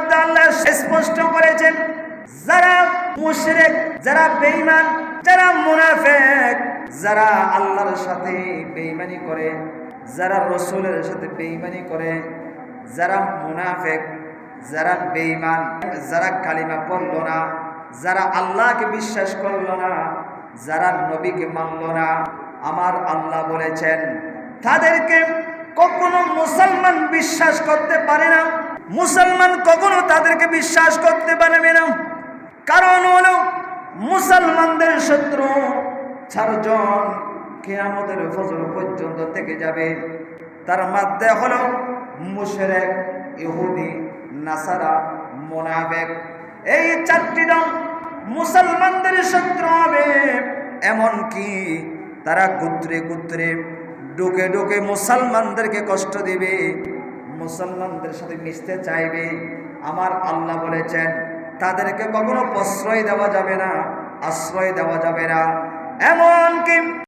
মধ্যে আল্লাহ স্পষ্ট করেছেন, যারা মুশরিক, যারা বেঈমান, যারা মুনাফিক, যারা আল্লাহর সাথে বেঈমানি করে, যারা রাসূলের সাথে বেঈমানি করে, যারা মুনাফিক, যারা বেঈমান, যারা কালিমা পড়ল না, যারা আল্লাহকে বিশ্বাস করলো না, যারা নবীকে মানল না, আমার আল্লাহ বলেছেন তাদেরকে কখনো মুসলমান বিশ্বাস করতে পারে না। মুসলমান কখনো তাদেরকে বিশ্বাস করতে পারবে না। কারণ হলো মুসলমানদের শত্রু চারজন কিয়ামতের ফজর পর্যন্ত থেকে যাবে। তার মধ্যে হলো মুশরিক, ইহুদি, নাসারা, মুনাফিক। এই চারটি দল মুসলমানদের শত্রু হবে। এমনকি তারা গোত্রে গোত্রে ঢুকে ঢুকে মুসলমানদেরকে কষ্ট দিবে, মুসলমানদের সাথে মিশতে চাইবে। আমার আল্লাহ বলেছেন তাদেরকে কখনো প্রশ্রয় দেওয়া যাবে না, আশ্রয় দেওয়া যাবে না। এমনকি